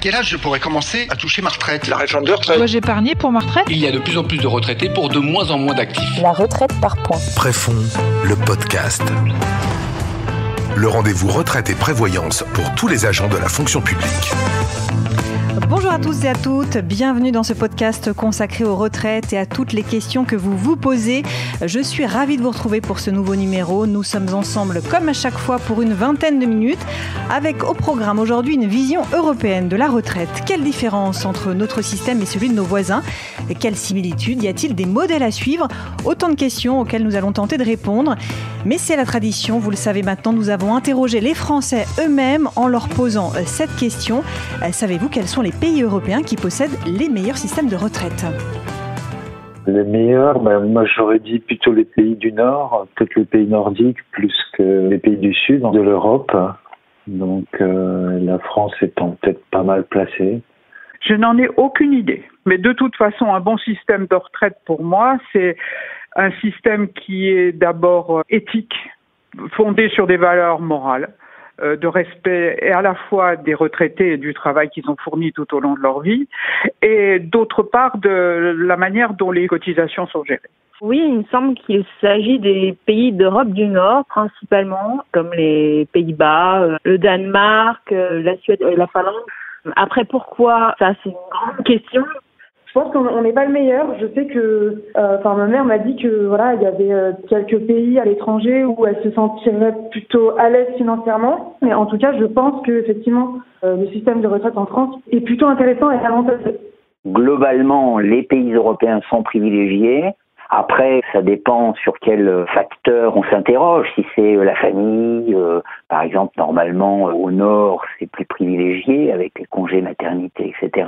quel âge je pourrais commencer à toucher ma retraite? La réforme de retraite. Dois-je épargner pour ma retraite? Il y a de plus en plus de retraités pour de moins en moins d'actifs. La retraite par points. Préfonds, le podcast. Le rendez-vous retraite et prévoyance pour tous les agents de la fonction publique. Bonjour à tous et à toutes, bienvenue dans ce podcast consacré aux retraites et à toutes les questions que vous vous posez. Je suis ravie de vous retrouver pour ce nouveau numéro. Nous sommes ensemble comme à chaque fois pour une vingtaine de minutes avec au programme aujourd'hui une vision européenne de la retraite. Quelle différence entre notre système et celui de nos voisins? Quelles similitudes? Y a-t-il des modèles à suivre? Autant de questions auxquelles nous allons tenter de répondre. Mais c'est la tradition, vous le savez maintenant, nous avons interrogé les Français eux-mêmes en leur posant cette question. Savez-vous quels sont les pays européens qui possèdent les meilleurs systèmes de retraite? Les meilleurs, moi j'aurais dit plutôt les pays du Nord, peut-être les pays nordiques plus que les pays du Sud de l'Europe. Donc la France étant peut-être pas mal placée. Je n'en ai aucune idée. Mais de toute façon, un bon système de retraite pour moi, c'est un système qui est d'abord éthique, fondé sur des valeurs morales, de respect et à la fois des retraités et du travail qu'ils ont fourni tout au long de leur vie, et d'autre part de la manière dont les cotisations sont gérées. Oui, il me semble qu'il s'agit des pays d'Europe du Nord principalement, comme les Pays-Bas, le Danemark, la Suède et la Finlande. Après, pourquoi? Ça, c'est une grande question. Je pense qu'on n'est pas le meilleur. Je sais que, ma mère m'a dit que voilà, il y avait quelques pays à l'étranger où elle se sentirait plutôt à l'aise financièrement. Mais en tout cas, je pense que effectivement, le système de retraite en France est plutôt intéressant et avantageux. Globalement, les pays européens sont privilégiés. Après, ça dépend sur quel facteur on s'interroge. Si c'est la famille, par exemple, normalement, au nord, c'est plus privilégié avec les congés maternité, etc.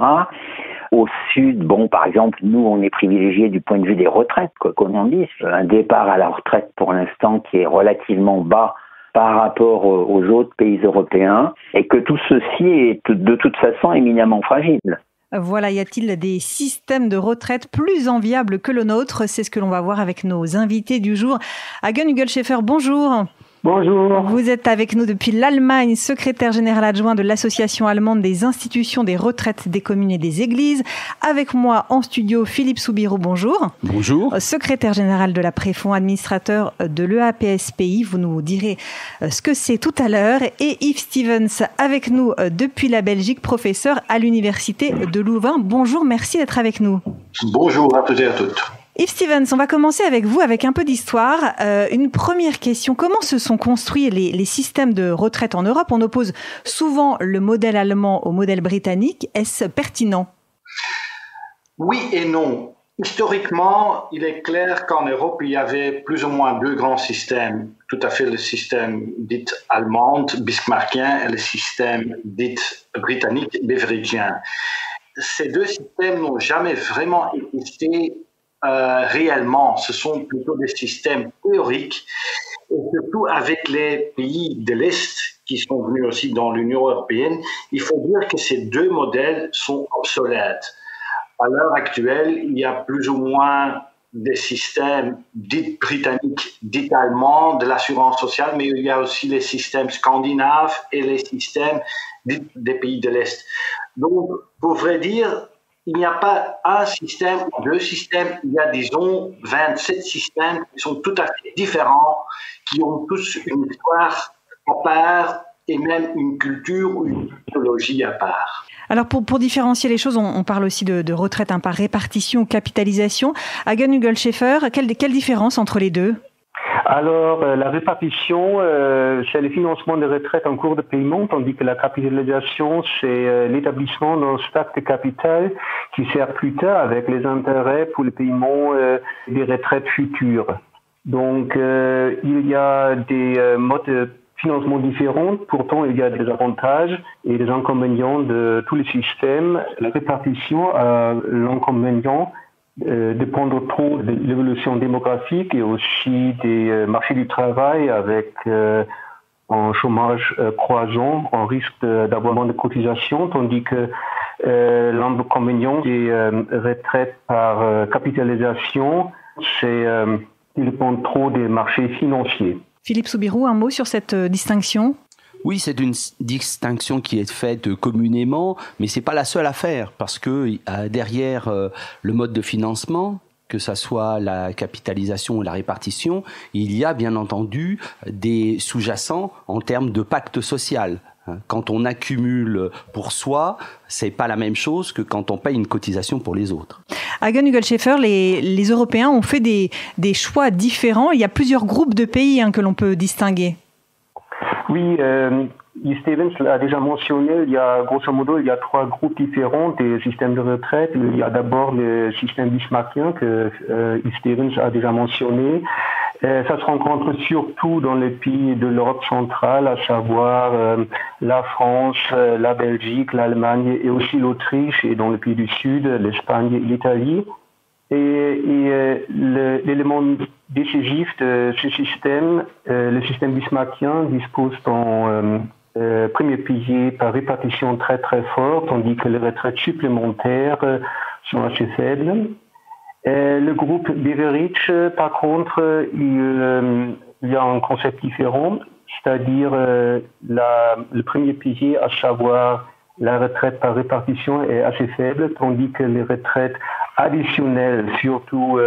Au sud, par exemple, nous, on est privilégié du point de vue des retraites, quoi qu'on en dise. Un départ à la retraite, pour l'instant, qui est relativement bas par rapport aux autres pays européens, et que tout ceci est de toute façon éminemment fragile. Voilà, y a-t-il des systèmes de retraite plus enviables que le nôtre? C'est ce que l'on va voir avec nos invités du jour. Hagen Hügelschäfer, bonjour. Bonjour. Vous êtes avec nous depuis l'Allemagne, secrétaire général adjoint de l'Association allemande des institutions des retraites des communes et des églises. Avec moi en studio, Philippe Soubirous, bonjour. Bonjour. Secrétaire général de la Préfonds, administrateur de l'EAPSPI. Vous nous direz ce que c'est tout à l'heure. Et Yves Stevens avec nous depuis la Belgique, professeur à l'Université de Louvain. Bonjour, merci d'être avec nous. Bonjour à toutes et à toutes. Yves Stevens, on va commencer avec vous, avec un peu d'histoire. Une première question, comment se sont construits les systèmes de retraite en Europe? On oppose souvent le modèle allemand au modèle britannique. Est-ce pertinent? Oui et non. Historiquement, il est clair qu'en Europe, il y avait plus ou moins deux grands systèmes. Tout à fait le système dit allemand, bismarckien, et le système dit britannique, beveridgien. Ces deux systèmes n'ont jamais vraiment existé réellement. Ce sont plutôt des systèmes théoriques, et surtout avec les pays de l'Est qui sont venus aussi dans l'Union européenne, il faut dire que ces deux modèles sont obsolètes. À l'heure actuelle, il y a plus ou moins des systèmes dits britanniques, dits allemands de l'assurance sociale, mais il y a aussi les systèmes scandinaves et les systèmes dits des pays de l'Est. Donc, pour vrai dire, il n'y a pas un système, deux systèmes, il y a, disons, 27 systèmes qui sont tout à fait différents, qui ont tous une histoire à part et même une culture ou une mythologie à part. Alors pour différencier les choses, on parle aussi de retraite par répartition ou capitalisation. Hagen Hügelschäfer, quelle différence entre les deux? Alors, la répartition, c'est le financement des retraites en cours de paiement, tandis que la capitalisation, c'est l'établissement d'un stock de capital qui sert plus tard avec les intérêts pour le paiement des retraites futures. Donc, il y a des modes de financement différents, pourtant il y a des avantages et des inconvénients de tous les systèmes. La répartition a l'inconvénient dépendre trop de l'évolution démographique et aussi des marchés du travail avec un chômage croissant, un risque d'avoir moins de cotisations, tandis que l'inconvénient des retraites par capitalisation, c'est qu'il dépend trop des marchés financiers. Philippe Soubirous, un mot sur cette distinction? Oui, c'est une distinction qui est faite communément, mais c'est pas la seule à faire, parce que derrière le mode de financement, que ça soit la capitalisation ou la répartition, il y a bien entendu des sous-jacents en termes de pacte social. Quand on accumule pour soi, c'est pas la même chose que quand on paye une cotisation pour les autres. Hagen Hugelschäfer, les Européens ont fait des choix différents. Il y a plusieurs groupes de pays que l'on peut distinguer. Oui, Stevens l'a déjà mentionné, grosso modo, il y a 3 groupes différents des systèmes de retraite. Il y a d'abord le système bismarckien que Stevens a déjà mentionné. Ça se rencontre surtout dans les pays de l'Europe centrale, à savoir la France, la Belgique, l'Allemagne et aussi l'Autriche, et dans les pays du Sud, l'Espagne et l'Italie. Et l'élément décisif de ce système, le système bismarckien, dispose d'un premier pilier par répartition très très fort, tandis que les retraites supplémentaires sont assez faibles. Le groupe Beveridge, par contre, il y a un concept différent, c'est-à-dire le premier pilier, à savoir la retraite par répartition, est assez faible, tandis que les retraites additionnelles, surtout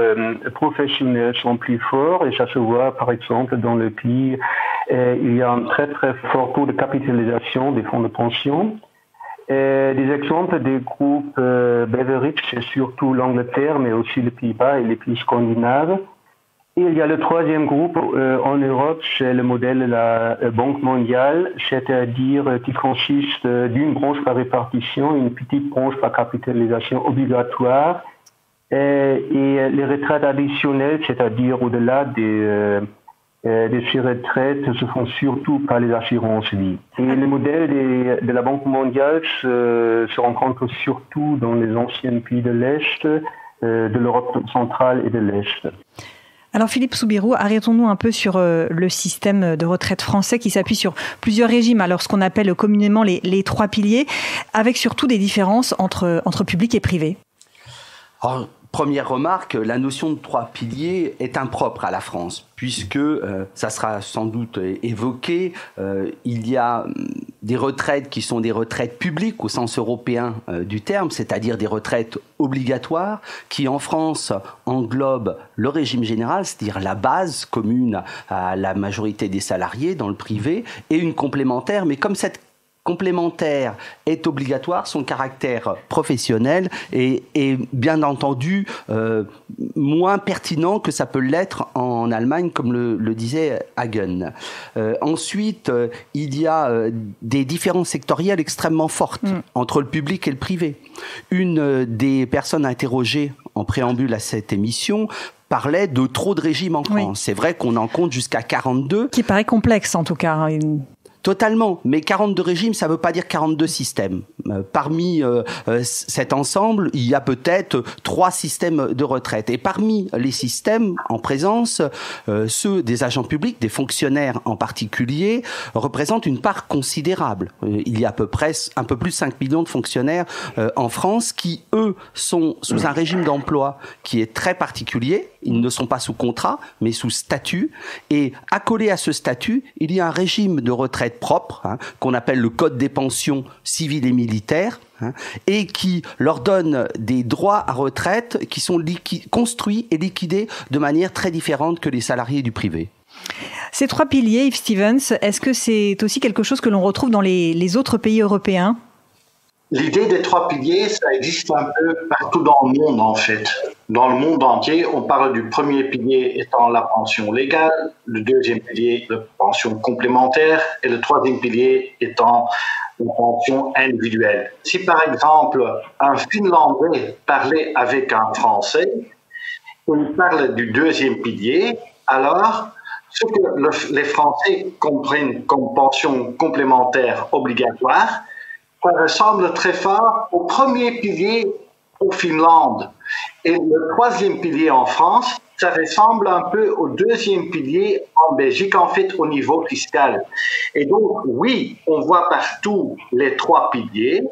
professionnelles, sont plus fortes, et ça se voit par exemple dans le pays, il y a un très très fort taux de capitalisation des fonds de pension. Des exemples des groupes Beveridge, c'est surtout l'Angleterre, mais aussi les Pays-Bas et les pays scandinaves. Et il y a le troisième groupe en Europe, c'est le modèle de la Banque mondiale, c'est-à-dire qui consiste d'une branche par répartition, une petite branche par capitalisation obligatoire, et les retraites additionnelles, c'est-à-dire au-delà des ces retraites se font surtout par les assurances vie. Et le modèle de la Banque mondiale se rencontre surtout dans les anciens pays de l'Est, de l'Europe centrale et de l'Est. Alors Philippe Soubirous, arrêtons-nous un peu sur le système de retraite français qui s'appuie sur plusieurs régimes, alors ce qu'on appelle communément les 3 piliers, avec surtout des différences entre public et privé. Alors, première remarque, la notion de 3 piliers est impropre à la France, puisque, ça sera sans doute évoqué, il y a des retraites qui sont des retraites publiques au sens européen du terme, c'est-à-dire des retraites obligatoires, qui en France englobent le régime général, c'est-à-dire la base commune à la majorité des salariés dans le privé, et une complémentaire, mais comme cette complémentaire est obligatoire, son caractère professionnel est bien entendu moins pertinent que ça peut l'être en Allemagne, comme le disait Hagen. Ensuite, il y a des différences sectorielles extrêmement fortes entre le public et le privé. Une des personnes interrogées en préambule à cette émission parlait de trop de régimes en France. Oui. C'est vrai qu'on en compte jusqu'à 42. Qui paraît complexe en tout cas. Totalement, mais 42 régimes, ça ne veut pas dire 42 systèmes. Parmi cet ensemble, il y a peut-être 3 systèmes de retraite. Et parmi les systèmes en présence, ceux des agents publics, des fonctionnaires en particulier, représentent une part considérable. Il y a à peu près un peu plus de 5 millions de fonctionnaires en France qui, eux, sont sous un régime d'emploi qui est très particulier. Ils ne sont pas sous contrat, mais sous statut. Et accolé à ce statut, il y a un régime de retraite propre, qu'on appelle le Code des pensions civiles et militaires, et qui leur donne des droits à retraite qui sont construits et liquidés de manière très différente que les salariés du privé. Ces 3 piliers, Yves Stevens, est-ce que c'est aussi quelque chose que l'on retrouve dans les autres pays européens ? L'idée des 3 piliers, ça existe un peu partout dans le monde, en fait. Dans le monde entier, on parle du premier pilier étant la pension légale, le deuxième pilier, la pension complémentaire, et le 3e pilier étant la pension individuelle. Si par exemple, un Finlandais parlait avec un Français, il parle du 2e pilier, alors ce que les Français comprennent comme pension complémentaire obligatoire, ça ressemble très fort au premier pilier en Finlande. Et le 3e pilier en France, ça ressemble un peu au 2e pilier en Belgique, en fait, au niveau fiscal. Et donc, oui, on voit partout les 3 piliers,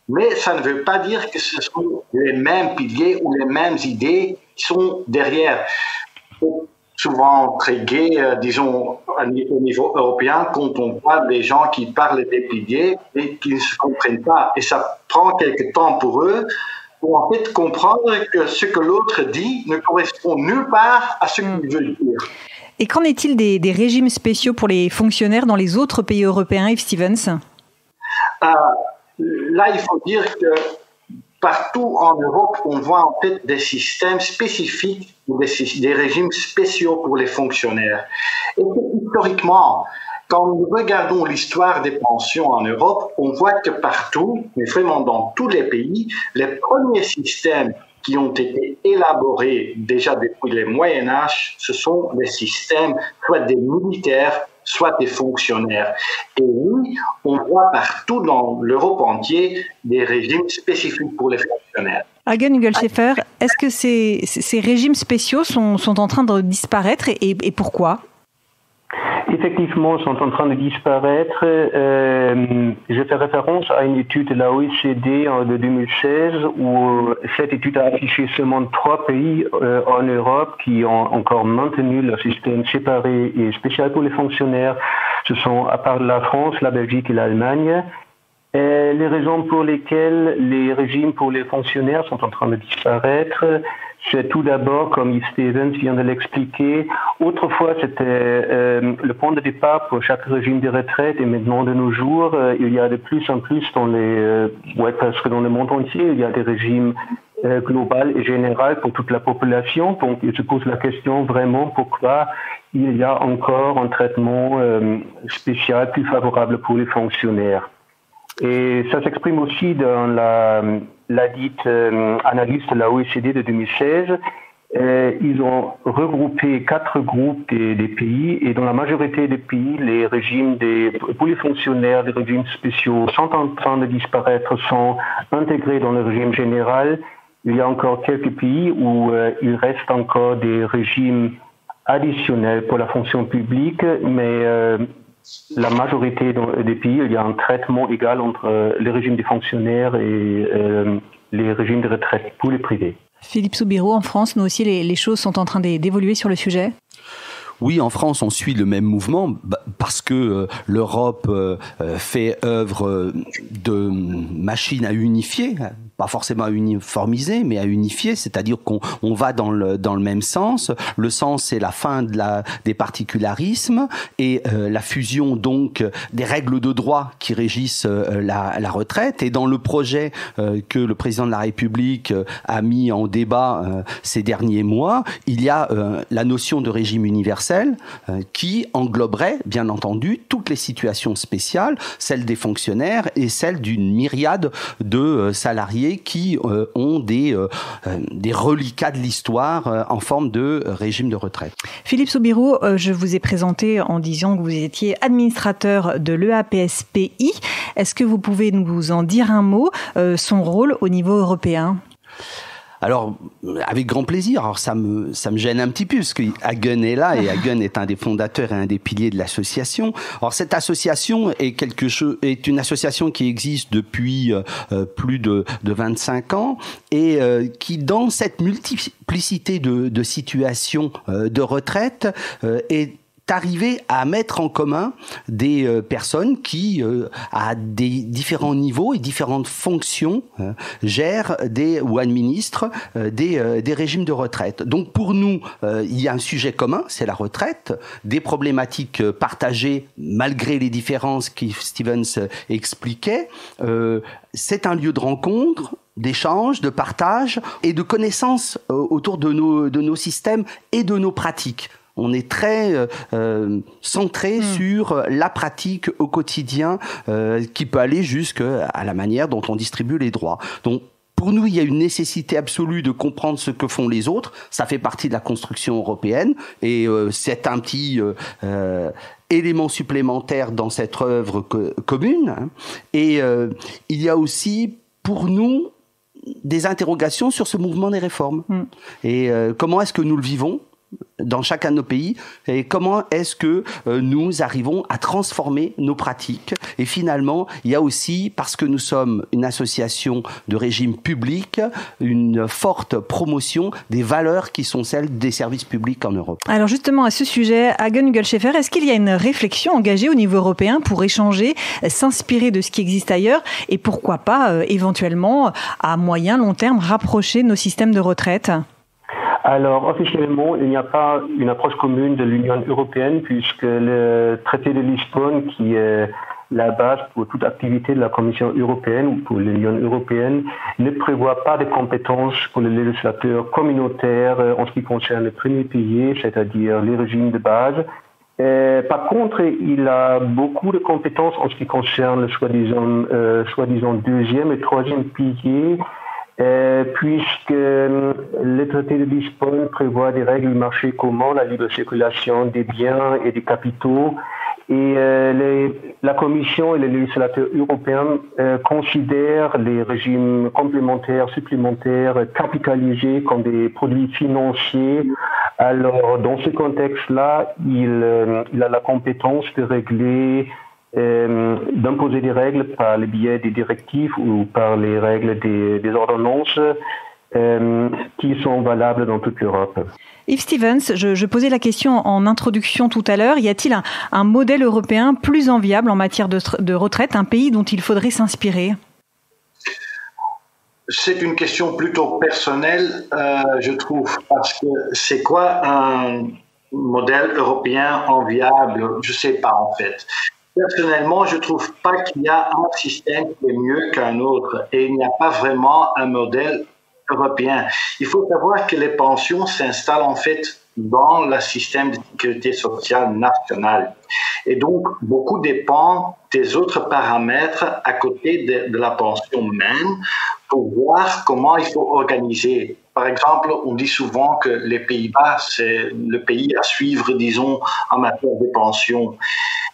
mais ça ne veut pas dire que ce sont les mêmes piliers ou les mêmes idées qui sont derrière. souvent très gai, disons, au niveau européen, quand on voit des gens qui parlent des piliers et qui ne se comprennent pas. Et ça prend quelque temps pour eux pour en fait comprendre que ce que l'autre dit ne correspond nulle part à ce qu'il veut dire. Et qu'en est-il des régimes spéciaux pour les fonctionnaires dans les autres pays européens, Yves Stevens ? Là, il faut dire que partout en Europe, on voit en fait des systèmes spécifiques, des régimes spéciaux pour les fonctionnaires. Et historiquement, quand nous regardons l'histoire des pensions en Europe, on voit que partout, mais vraiment dans tous les pays, les premiers systèmes qui ont été élaborés déjà depuis le Moyen-Âge, ce sont des systèmes soit des militaires, soit des fonctionnaires. Et oui, on voit partout dans l'Europe entière des régimes spécifiques pour les fonctionnaires. Hagen Ugelschäfer, est-ce que ces régimes spéciaux sont en train de disparaître et pourquoi ? Effectivement, sont en train de disparaître. Je fais référence à une étude de la OECD de 2016 où cette étude a affiché seulement 3 pays en Europe qui ont encore maintenu leur système séparé et spécial pour les fonctionnaires. Ce sont, à part la France, la Belgique et l'Allemagne. Les raisons pour lesquelles les régimes pour les fonctionnaires sont en train de disparaître, c'est tout d'abord, comme Yves Stevens vient de l'expliquer, autrefois c'était le point de départ pour chaque régime de retraite et maintenant de nos jours, il y a de plus en plus presque dans le monde entier, il y a des régimes global et général pour toute la population. Donc, il se pose la question vraiment pourquoi il y a encore un traitement spécial plus favorable pour les fonctionnaires. Et ça s'exprime aussi dans la dite analyse de la OECD de 2016. Ils ont regroupé 4 groupes des pays et dans la majorité des pays, les régimes pour les fonctionnaires, les régimes spéciaux sont en train de disparaître, sont intégrés dans le régime général. Il y a encore quelques pays où il reste encore des régimes additionnels pour la fonction publique, mais la majorité des pays, il y a un traitement égal entre les régimes des fonctionnaires et les régimes de retraite pour les privés. Philippe Soubirous, en France, nous aussi, les choses sont en train d'évoluer sur le sujet ? Oui, en France, on suit le même mouvement parce que l'Europe fait œuvre de machine à unifier, pas forcément à uniformiser, mais à unifier, c'est-à-dire qu'on va dans le même sens. Le sens, c'est la fin des particularismes et la fusion donc des règles de droit qui régissent la retraite. Et dans le projet que le président de la République a mis en débat ces derniers mois, il y a la notion de régime universel qui engloberait, bien entendu, toutes les situations spéciales, celles des fonctionnaires et celles d'une myriade de salariés qui ont des reliquats de l'histoire en forme de régime de retraite. Philippe Soubirous, je vous ai présenté en disant que vous étiez administrateur de l'EAPSPI. Est-ce que vous pouvez nous en dire un mot, son rôle au niveau européen ? Alors, avec grand plaisir. Alors, ça me gêne un petit peu, parce que Hagen est là, et Hagen est un des fondateurs et un des piliers de l'association. Alors, cette association est une association qui existe depuis plus de 25 ans, et qui, dans cette multiplicité de situations de retraite, est arrivé à mettre en commun des personnes qui, à des différents niveaux et différentes fonctions, gèrent ou administrent des régimes de retraite. Donc pour nous, il y a un sujet commun, c'est la retraite, des problématiques partagées malgré les différences que Stevens expliquait. C'est un lieu de rencontre, d'échange, de partage et de connaissances autour de nos systèmes et de nos pratiques. On est très centré sur la pratique au quotidien qui peut aller jusqu'à la manière dont on distribue les droits. Donc, pour nous, il y a une nécessité absolue de comprendre ce que font les autres. Ça fait partie de la construction européenne et c'est un petit élément supplémentaire dans cette œuvre commune. Et il y a aussi, pour nous, des interrogations sur ce mouvement des réformes. Et comment est-ce que nous le vivons ? dans chacun de nos pays et comment est-ce que nous arrivons à transformer nos pratiques. Et finalement, il y a aussi, parce que nous sommes une association de régime public, une forte promotion des valeurs qui sont celles des services publics en Europe. Alors justement, à ce sujet, Hagen Ugelscheffer, est-ce qu'il y a une réflexion engagée au niveau européen pour échanger, s'inspirer de ce qui existe ailleurs et pourquoi pas, éventuellement, à moyen, long terme, rapprocher nos systèmes de retraite ? Alors, officiellement, il n'y a pas une approche commune de l'Union européenne puisque le traité de Lisbonne, qui est la base pour toute activité de la Commission européenne ou pour l'Union européenne, ne prévoit pas de compétences pour les législateurs communautaires en ce qui concerne le premier pilier, c'est-à-dire les régimes de base. Par contre, il a beaucoup de compétences en ce qui concerne le soi-disant deuxième et troisième pilier, puisque le traité de Lisbonne prévoit des règles du marché commun, la libre circulation des biens et des capitaux, et la Commission et les législateurs européens considèrent les régimes complémentaires, supplémentaires, capitalisés comme des produits financiers. Alors, dans ce contexte-là, il a la compétence de régler, d'imposer des règles par le biais des directives ou par les règles des ordonnances qui sont valables dans toute l'Europe. Yves Stevens, je posais la question en introduction tout à l'heure. Y a-t-il un modèle européen plus enviable en matière de retraite, un pays dont il faudrait s'inspirer ? C'est une question plutôt personnelle, je trouve, parce que c'est quoi un modèle européen enviable ? Je ne sais pas en fait. Personnellement, je ne trouve pas qu'il y a un système qui est mieux qu'un autre et il n'y a pas vraiment un modèle européen. Il faut savoir que les pensions s'installent en fait dans le système de sécurité sociale nationale. Et donc, beaucoup dépend des autres paramètres à côté de la pension même pour voir comment il faut organiser. Par exemple, on dit souvent que les Pays-Bas, c'est le pays à suivre, disons, en matière de pension.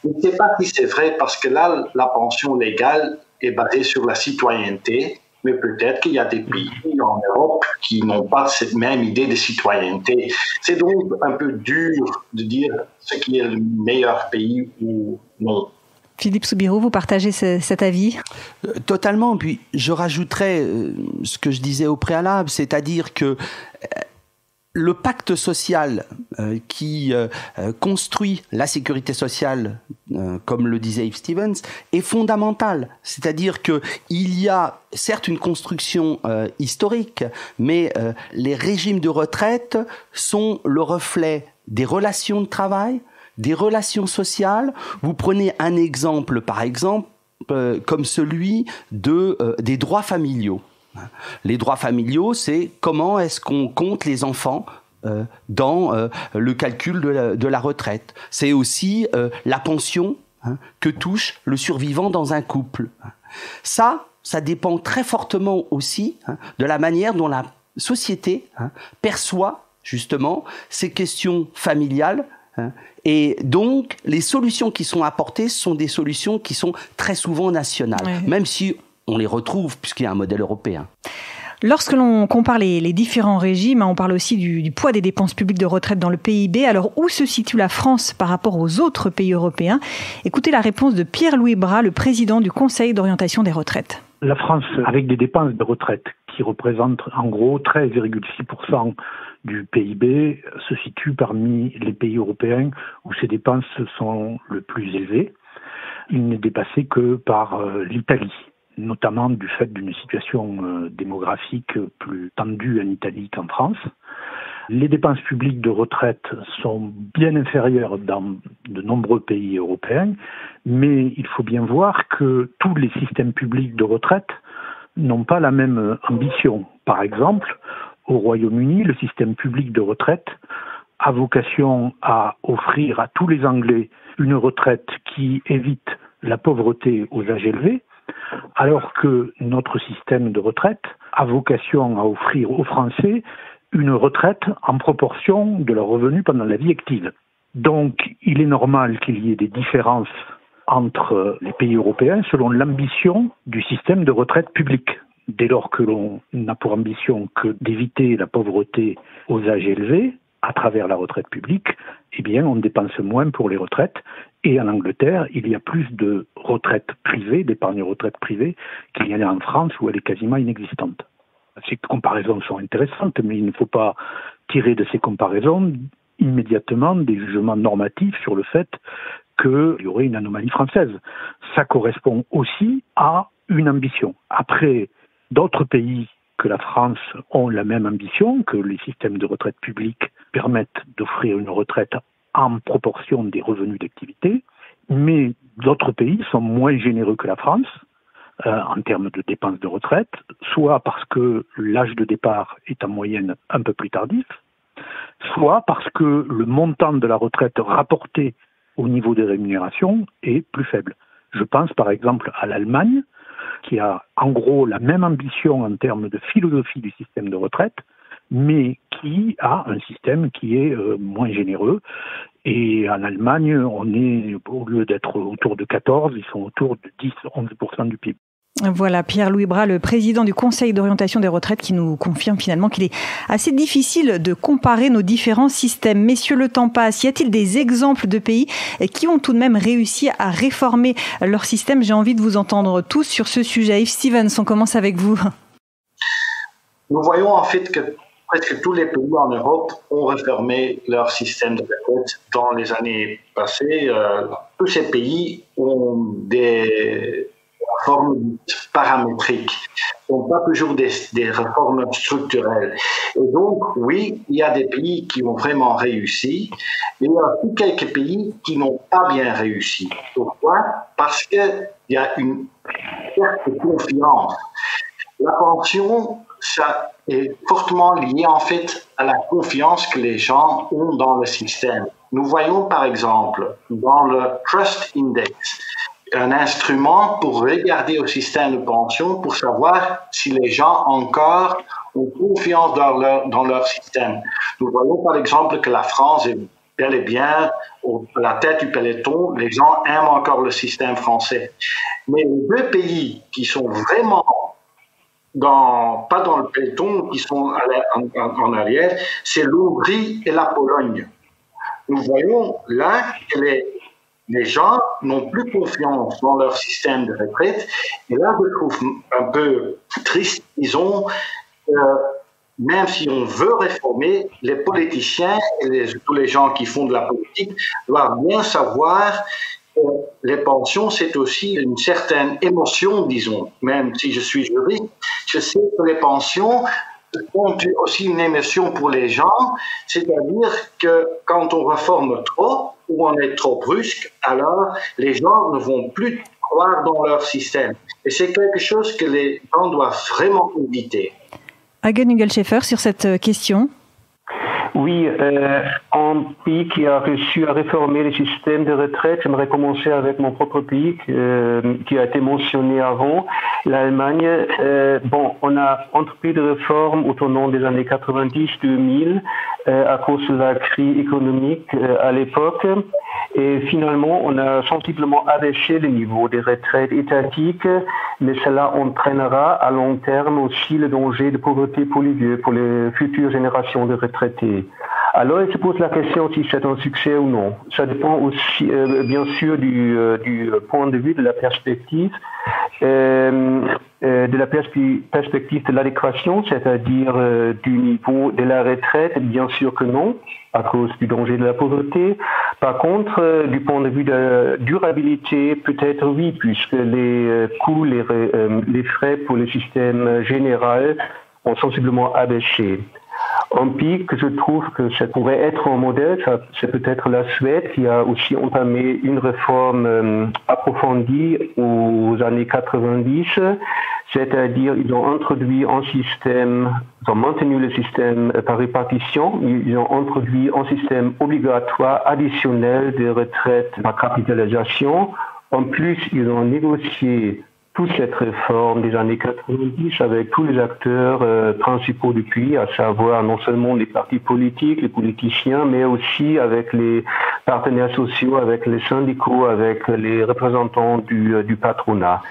Je ne sais pas si c'est vrai parce que là, la pension légale est basée sur la citoyenneté, mais peut-être qu'il y a des pays en Europe qui n'ont pas cette même idée de citoyenneté. C'est donc un peu dur de dire ce qui est le meilleur pays ou non. Philippe Soubirous, vous partagez cet avis ? Totalement. Puis je rajouterais ce que je disais au préalable, c'est-à-dire que le pacte social qui construit la sécurité sociale, comme le disait Yves Stevens, est fondamental. C'est-à-dire qu'il y a certes une construction historique, mais les régimes de retraite sont le reflet des relations de travail, des relations sociales. Vous prenez un exemple, par exemple, comme celui des droits familiaux. Les droits familiaux, c'est comment est-ce qu'on compte les enfants dans le calcul de la retraite. C'est aussi la pension que touche le survivant dans un couple. Ça dépend très fortement aussi de la manière dont la société perçoit justement ces questions familiales. Et donc, les solutions qui sont apportées sont des solutions qui sont très souvent nationales, même si on les retrouve puisqu'il y a un modèle européen. Lorsque l'on compare les différents régimes, on parle aussi du poids des dépenses publiques de retraite dans le PIB. Alors, où se situe la France par rapport aux autres pays européens ? Écoutez la réponse de Pierre-Louis Bras, le président du Conseil d'orientation des retraites. La France, avec des dépenses de retraite qui représentent en gros 13,6% du PIB, se situe parmi les pays européens où ces dépenses sont le plus élevées. Il n'est dépassé que par l'Italie, notamment du fait d'une situation démographique plus tendue en Italie qu'en France. Les dépenses publiques de retraite sont bien inférieures dans de nombreux pays européens, mais il faut bien voir que tous les systèmes publics de retraite n'ont pas la même ambition. Par exemple, au Royaume-Uni, le système public de retraite a vocation à offrir à tous les Anglais une retraite qui évite la pauvreté aux âges élevés, alors que notre système de retraite a vocation à offrir aux Français une retraite en proportion de leurs revenus pendant la vie active. Donc, il est normal qu'il y ait des différences entre les pays européens selon l'ambition du système de retraite public. Dès lors que l'on n'a pour ambition que d'éviter la pauvreté aux âges élevés, à travers la retraite publique, eh bien, on dépense moins pour les retraites. Et en Angleterre, il y a plus de retraites privées, d'épargne retraite privée, qu'il y en a en France où elle est quasiment inexistante. Ces comparaisons sont intéressantes, mais il ne faut pas tirer de ces comparaisons immédiatement des jugements normatifs sur le fait qu'il y aurait une anomalie française. Ça correspond aussi à une ambition. Après, d'autres pays que la France ont la même ambition, que les systèmes de retraite publique permettent d'offrir une retraite en proportion des revenus d'activité, mais d'autres pays sont moins généreux que la France en termes de dépenses de retraite, soit parce que l'âge de départ est en moyenne un peu plus tardif, soit parce que le montant de la retraite rapporté au niveau des rémunérations est plus faible. Je pense par exemple à l'Allemagne, qui a en gros la même ambition en termes de philosophie du système de retraite, mais qui a un système qui est moins généreux. Et en Allemagne, on est, au lieu d'être autour de 14, ils sont autour de 10-11% du PIB. Voilà, Pierre-Louis Bras, le président du Conseil d'orientation des retraites, qui nous confirme finalement qu'il est assez difficile de comparer nos différents systèmes. Messieurs, le temps passe. Y a-t-il des exemples de pays qui ont tout de même réussi à réformer leur système? J'ai envie de vous entendre tous sur ce sujet. Yves Stevens, on commence avec vous. Nous voyons en fait que presque tous les pays en Europe ont réformé leur système de retraite dans les années passées. Tous ces pays ont des réformes paramétriques, ce ne sont pas toujours des réformes structurelles. Et donc, oui, il y a des pays qui ont vraiment réussi, mais il y a aussi quelques pays qui n'ont pas bien réussi. Pourquoi? Parce qu'il y a une perte de confiance. La pension, ça est fortement lié en fait à la confiance que les gens ont dans le système. Nous voyons par exemple dans le Trust Index un instrument pour regarder au système de pension pour savoir si les gens encore ont confiance dans leur système. Nous voyons par exemple que la France est bel et bien à la tête du peloton. Les gens aiment encore le système français. Mais les deux pays qui sont vraiment pas dans le peloton, qui sont en arrière, c'est l'Hongrie et la Pologne. Nous voyons là que les gens n'ont plus confiance dans leur système de retraite. Et là, je trouve un peu triste, disons, même si on veut réformer, les politiciens et tous les gens qui font de la politique doivent bien savoir que les pensions, c'est aussi une certaine émotion, disons. Même si je suis juriste, je sais que les pensions ont aussi une émotion pour les gens, c'est-à-dire que quand on réforme trop ou on est trop brusque, alors les gens ne vont plus croire dans leur système. Et c'est quelque chose que les gens doivent vraiment éviter. Hagen Hügelschäfer, sur cette question. Oui, un pays qui a réussi à réformer les systèmes de retraite, j'aimerais commencer avec mon propre pays qui a été mentionné avant, l'Allemagne. On a entrepris des réformes au tournant des années 90-2000 à cause de la crise économique à l'époque. Et finalement, on a sensiblement abaissé le niveau des retraites étatiques, mais cela entraînera à long terme aussi le danger de pauvreté pour les vieux, pour les futures générations de retraités. Alors, il se pose la question si c'est un succès ou non. Ça dépend aussi, bien sûr, du point de vue de la perspective, perspective de l'adéquation, c'est-à-dire du niveau de la retraite. Bien sûr que non, à cause du danger de la pauvreté. Par contre, du point de vue de la durabilité, peut-être oui, puisque les coûts, les frais pour le système général ont sensiblement abaissé. Un pays que je trouve que ça pourrait être un modèle, c'est peut-être la Suède qui a aussi entamé une réforme approfondie aux années 90, c'est-à-dire ils ont introduit un système, ils ont maintenu le système par répartition, ils ont introduit un système obligatoire additionnel de retraite par capitalisation. En plus, ils ont négocié toute cette réforme des années 90 avec tous les acteurs principaux du pays, à savoir non seulement les partis politiques, les politiciens, mais aussi avec les partenaires sociaux, avec les syndicats, avec les représentants du patronat.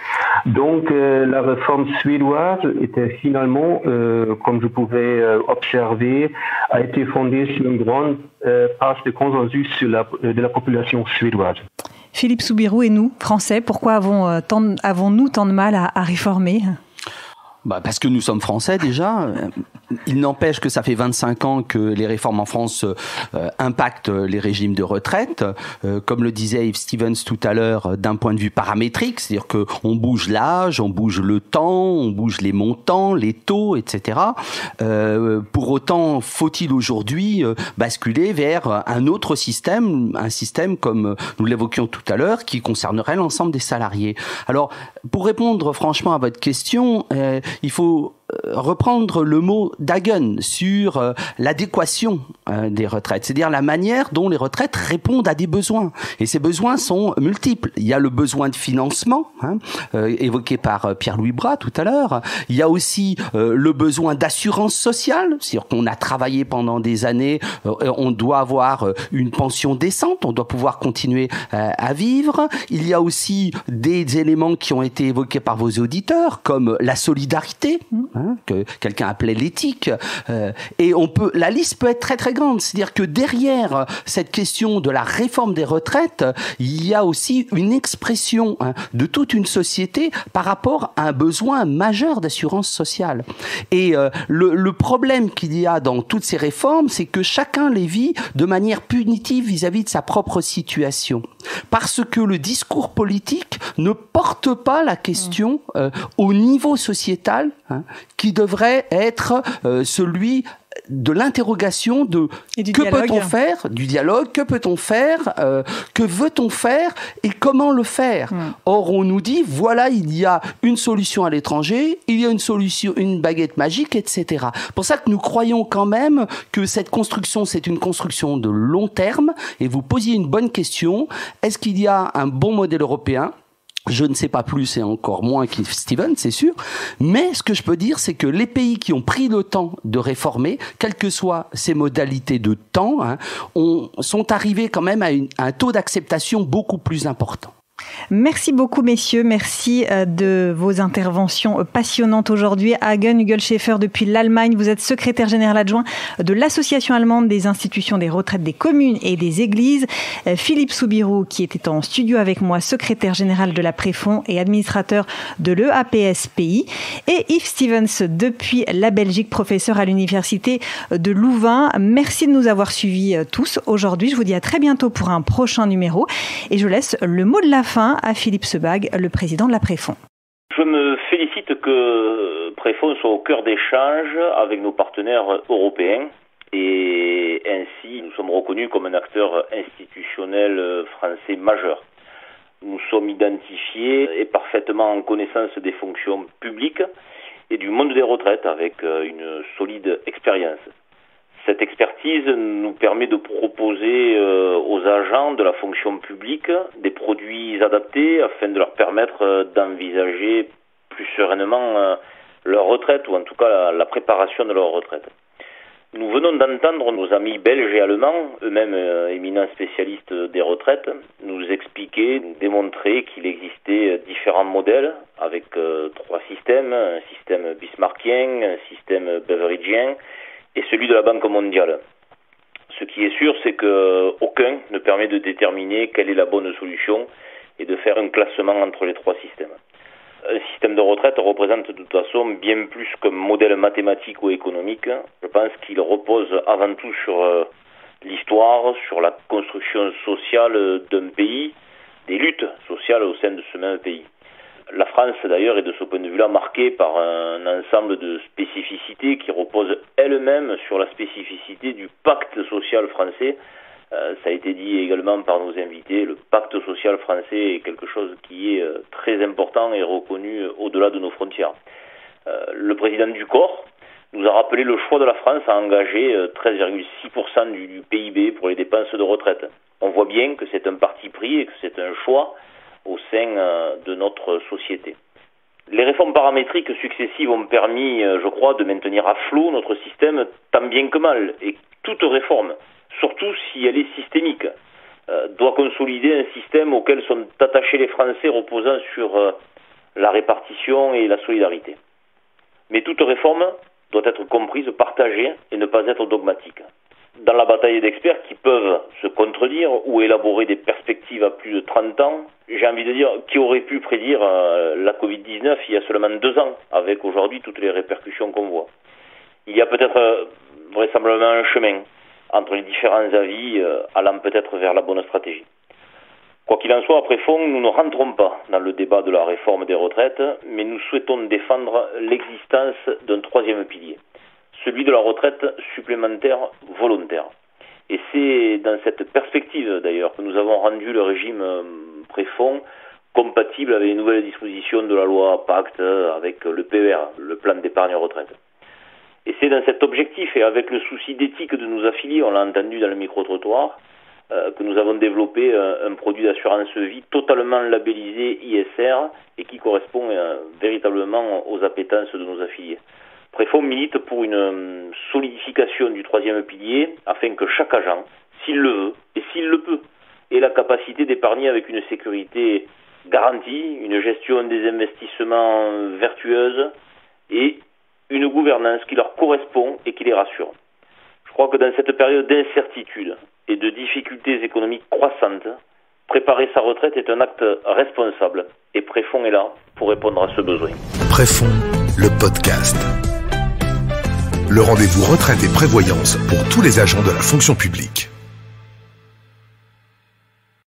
Donc la réforme suédoise était finalement, comme je pouvais observer, a été fondée sur une grande part de consensus de la population suédoise. Philippe Soubirous et nous, Français, pourquoi avons-nous tant de mal à réformer ? Parce que nous sommes Français déjà. Il n'empêche que ça fait 25 ans que les réformes en France impactent les régimes de retraite. Comme le disait Yves Stevens tout à l'heure, d'un point de vue paramétrique, c'est-à-dire qu'on bouge l'âge, on bouge le temps, on bouge les montants, les taux, etc. Pour autant, faut-il aujourd'hui basculer vers un autre système, un système comme nous l'évoquions tout à l'heure, qui concernerait l'ensemble des salariés. Alors, pour répondre franchement à votre question, il faut reprendre le mot d'Hagen sur l'adéquation des retraites, c'est-à-dire la manière dont les retraites répondent à des besoins. Et ces besoins sont multiples. Il y a le besoin de financement, évoqué par Pierre-Louis Bras tout à l'heure. Il y a aussi le besoin d'assurance sociale, c'est-à-dire qu'on a travaillé pendant des années, on doit avoir une pension décente, on doit pouvoir continuer à vivre. Il y a aussi des éléments qui ont été évoqués par vos auditeurs, comme la solidarité, que quelqu'un appelait l'éthique, et la liste peut être très très grande. C'est-à-dire que derrière cette question de la réforme des retraites, il y a aussi une expression de toute une société par rapport à un besoin majeur d'assurance sociale. Et le problème qu'il y a dans toutes ces réformes, c'est que chacun les vit de manière punitive vis-à-vis de sa propre situation. Parce que le discours politique ne porte pas la question au niveau sociétal, qui devrait être celui de l'interrogation de que peut-on faire, du dialogue, que peut-on faire, que veut-on faire et comment le faire. Or, on nous dit, voilà, il y a une solution à l'étranger, il y a une solution, une baguette magique, etc. Pour ça que nous croyons quand même que cette construction, c'est une construction de long terme. Et vous posiez une bonne question, est-ce qu'il y a un bon modèle européen ? Je ne sais pas plus et encore moins qu'Yves Stevens, c'est sûr. Mais ce que je peux dire, c'est que les pays qui ont pris le temps de réformer, quelles que soient ces modalités de temps, sont arrivés quand même à un taux d'acceptation beaucoup plus important. Merci beaucoup, messieurs. Merci de vos interventions passionnantes aujourd'hui. Hagen Hügelschäfer, depuis l'Allemagne, vous êtes secrétaire général adjoint de l'Association allemande des institutions des retraites des communes et des églises. Philippe Soubirous, qui était en studio avec moi, secrétaire général de la Préfond et administrateur de l'EAPS-Pays. Et Yves Stevens, depuis la Belgique, professeur à l'Université de Louvain. Merci de nous avoir suivis tous aujourd'hui. Je vous dis à très bientôt pour un prochain numéro. Et je laisse le mot de la fin à Philippe Sebag, le président de la Préfond. Je me félicite que Préfond soit au cœur d'échanges avec nos partenaires européens et ainsi nous sommes reconnus comme un acteur institutionnel français majeur. Nous sommes identifiés et parfaitement en connaissance des fonctions publiques et du monde des retraites avec une solide expérience. Cette expertise nous permet de proposer aux agents de la fonction publique des produits adaptés afin de leur permettre d'envisager plus sereinement leur retraite ou en tout cas la préparation de leur retraite. Nous venons d'entendre nos amis belges et allemands, eux-mêmes éminents spécialistes des retraites, nous expliquer, nous démontrer qu'il existait différents modèles avec 3 systèmes, un système bismarckien, un système beveridgien et celui de la Banque mondiale. Ce qui est sûr, c'est qu'aucun ne permet de déterminer quelle est la bonne solution et de faire un classement entre les 3 systèmes. Un système de retraite représente de toute façon bien plus qu'un modèle mathématique ou économique. Je pense qu'il repose avant tout sur l'histoire, sur la construction sociale d'un pays, des luttes sociales au sein de ce même pays. La France, d'ailleurs, est de ce point de vue-là marquée par un ensemble de spécificités qui reposent elles-mêmes sur la spécificité du pacte social français. Ça a été dit également par nos invités, le pacte social français est quelque chose qui est très important et reconnu au-delà de nos frontières. Le président du corps nous a rappelé le choix de la France à engager 13,6% du PIB pour les dépenses de retraite. On voit bien que c'est un parti pris et que c'est un choix au sein de notre société. Les réformes paramétriques successives ont permis, je crois, de maintenir à flot notre système tant bien que mal. Et toute réforme, surtout si elle est systémique, doit consolider un système auquel sont attachés les Français reposant sur la répartition et la solidarité. Mais toute réforme doit être comprise, partagée et ne pas être dogmatique. Dans la bataille d'experts qui peuvent se contredire ou élaborer des perspectives à plus de 30 ans, j'ai envie de dire, qui aurait pu prédire la Covid-19 il y a seulement 2 ans, avec aujourd'hui toutes les répercussions qu'on voit. Il y a peut-être vraisemblablement un chemin entre les différents avis allant peut-être vers la bonne stratégie. Quoi qu'il en soit, après fond, nous ne rentrons pas dans le débat de la réforme des retraites, mais nous souhaitons défendre l'existence d'un 3e pilier, celui de la retraite supplémentaire volontaire. Et c'est dans cette perspective d'ailleurs que nous avons rendu le régime préfonds compatible avec les nouvelles dispositions de la loi Pacte, avec le PER, le plan d'épargne retraite. Et c'est dans cet objectif et avec le souci d'éthique de nos affiliés, on l'a entendu dans le micro-trottoir, que nous avons développé un produit d'assurance vie totalement labellisé ISR et qui correspond véritablement aux appétences de nos affiliés. Préfonds milite pour une solidification du 3e pilier afin que chaque agent, s'il le veut et s'il le peut, ait la capacité d'épargner avec une sécurité garantie, une gestion des investissements vertueuse et une gouvernance qui leur correspond et qui les rassure. Je crois que dans cette période d'incertitude et de difficultés économiques croissantes, préparer sa retraite est un acte responsable et Préfonds est là pour répondre à ce besoin. Préfonds, le podcast. Le rendez-vous retraite et prévoyance pour tous les agents de la fonction publique.